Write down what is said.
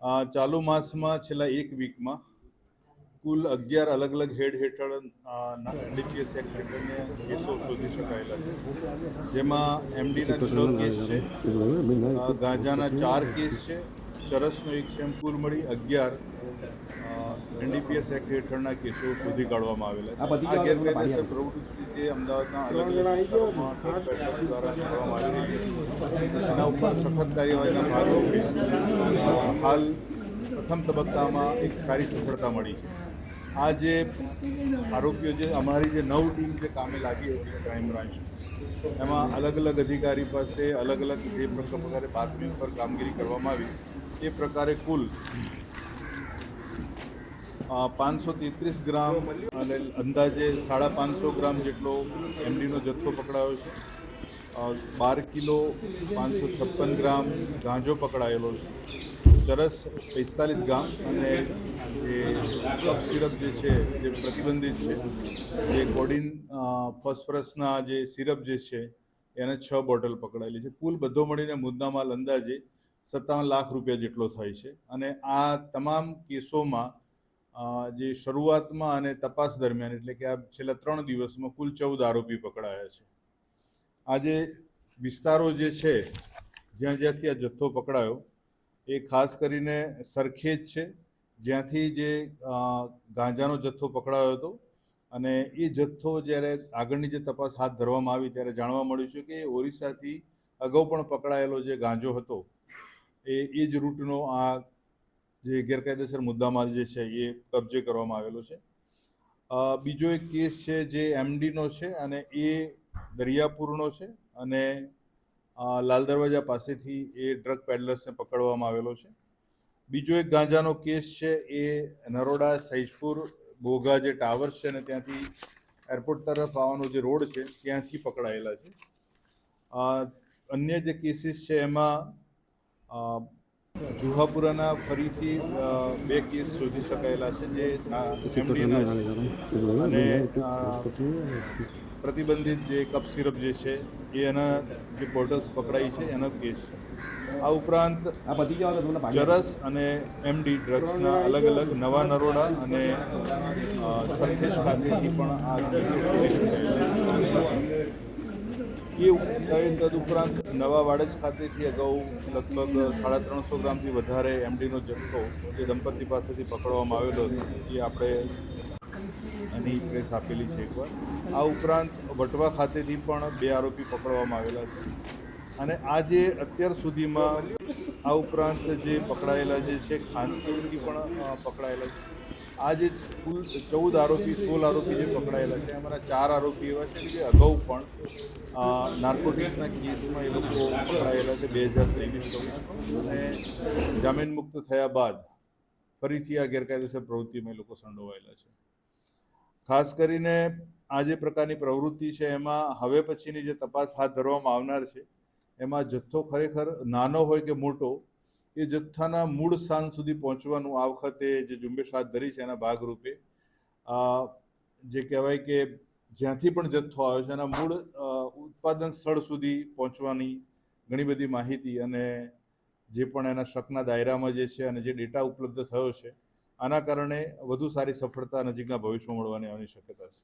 ચાલુ માસમાં છેલ્લા એક વીકમાં કુલ 11 અલગ અલગ હેડ હેઠળ એનડીપીએસ એક્ટ હેઠળને કેસો શોધી શકાયેલા છે, જેમાં એમડીના 6 કેસ છે, ગાંજાના 4 કેસ છે, ચરસનો 1 છે, એમ કુલ મળી 11 એનડીપીએસ એક્ટ હેઠળના કેસો શોધી કાઢવામાં આવેલા છે. આ ગેરકાયદેસર પ્રવૃત્તિ જે અમદાવાદના અલગ અલગ વિસ્તારોમાં ડ્રગ પેડલર્સ દ્વારા કરવામાં આવી રહી છે, એના ઉપર સખત કાર્યવાહીના ભાગરૂપે હાલ પ્રથમ તબક્કામાં એક સારી સફળતા મળી છે. આ જે આરોપીઓ જે અમારી જે 9 ટીમ જે કામે લાગી હતી ક્રાઇમ બ્રાન્ચ, એમાં અલગ અલગ અધિકારી પાસે અલગ અલગ જે પ્રકારે બાતમી ઉપર કામગીરી કરવામાં આવી એ પ્રકારે કુલ 533 ગ્રામ અને અંદાજે 550 ગ્રામ જેટલો એમડીનો જથ્થો પકડાયો છે. 12 કિલો 556 ગ્રામ ગાંજો પકડાયેલો છે. ચરસ 45 ગ્રામ અને જે કફ સિરપ જે છે જે પ્રતિબંધિત છે, જે કોડિન ફોસ્ફરસના જે સિરપ જે છે એને 6 બોટલ પકડાયેલી છે. કુલ બધો મળીને મુદ્દામાલ અંદાજે 57 લાખ રૂપિયા જેટલો થાય છે. અને આ તમામ કેસોમાં જે શરૂઆતમાં અને તપાસ દરમિયાન એટલે કે આ છેલ્લા 3 દિવસમાં કુલ 14 આરોપી પકડાયા છે. આજે વિસ્તારો જે છે જ્યાં જ્યાંથી આ જથ્થો પકડાયો એ ખાસ કરીને સરખેજ છે, જ્યાંથી જે ગાંજાનો જથ્થો પકડાયો હતો, અને એ જથ્થો જ્યારે આગળની જે તપાસ હાથ ધરવામાં આવી ત્યારે જાણવા મળ્યું છે કે ઓરિસ્સાથી અગાઉ પણ પકડાયેલો જે ગાંજો હતો એ જ રૂટનો આ જે ગેરકાયદેસર મુદ્દામાલ જે છે એ કબજે કરવામાં આવેલો છે. બીજો એક કેસ છે જે એમડીનો છે અને એ દરિયાપુરનો છે, અને લાલ દરવાજા પાસેથી એ ડ્રગ પેડલર્સને પકડવામાં આવેલો છે. બીજો એક ગાંજાનો કેસ છે એ નરોડા સૈજપુર બોગા જે ટાવર્સ છે ને ત્યાંથી એરપોર્ટ તરફ આવવાનો જે રોડ છે ત્યાંથી પકડાયેલા છે. અન્ય જે કેસીસ છે એમાં જુહાપુરાના ફરીથી 2 કેસ શોધી શકાયેલા છે જે એમડીના છે, અને પ્રતિબંધિત જે કફ સિરપ જે છે એ એના જે બોટલ્સ પકડાઈ છે એનો કેસ છે. આ ઉપરાંત ચરસ અને એમડી ડ્રગ્સના અલગ અલગ નવા નરોડા અને સરખેજ ખાતેથી પણ આ કેસો શોધી શકાયેલા. એ તદુપરાંત નવા વાડજ ખાતેથી અગાઉ લગભગ 350 ગ્રામથી વધારે એમડીનો જથ્થો જે દંપતી પાસેથી પકડવામાં આવેલો હતો એ આપણે એની પ્રેસ આપેલી છે એકવાર. આ ઉપરાંત વટવા ખાતેથી પણ 2 આરોપી પકડવામાં આવેલા છે. અને આ જે અત્યાર સુધીમાં આ ઉપરાંત જે પકડાયેલા જે છે ખાનપુરથી પણ પકડાયેલા છે. આ જે કુલ 14 આરોપી 16 આરોપી જે પકડાયેલા છે એમાંના 4 આરોપી એવા છે જે અગાઉ પણ નાર્કોટિક્સના કેસમાં એ લોકો પકડાયેલા છે 2023-24માં, અને જામીન મુક્ત થયા બાદ ફરીથી આ ગેરકાયદેસર પ્રવૃત્તિમાં એ લોકો સંડોવાયેલા છે. ખાસ કરીને આ જે પ્રકારની પ્રવૃત્તિ છે એમાં હવે પછીની જે તપાસ હાથ ધરવામાં આવનાર છે એમાં જથ્થો ખરેખર નાનો હોય કે મોટો, એ જથ્થાના મૂળ સ્થાન સુધી પહોંચવાનું આ વખતે જે ઝુંબેશ હાથ ધરી છે એના ભાગરૂપે જે કહેવાય કે જ્યાંથી પણ જથ્થો આવ્યો છે એના મૂળ ઉત્પાદન સ્થળ સુધી પહોંચવાની ઘણી બધી માહિતી અને જે પણ એના શકના દાયરામાં જે છે અને જે ડેટા ઉપલબ્ધ થયો છે, આના કારણે વધુ સારી સફળતા નજીકના ભવિષ્યમાં મળવાની આવવાની શક્યતા છે.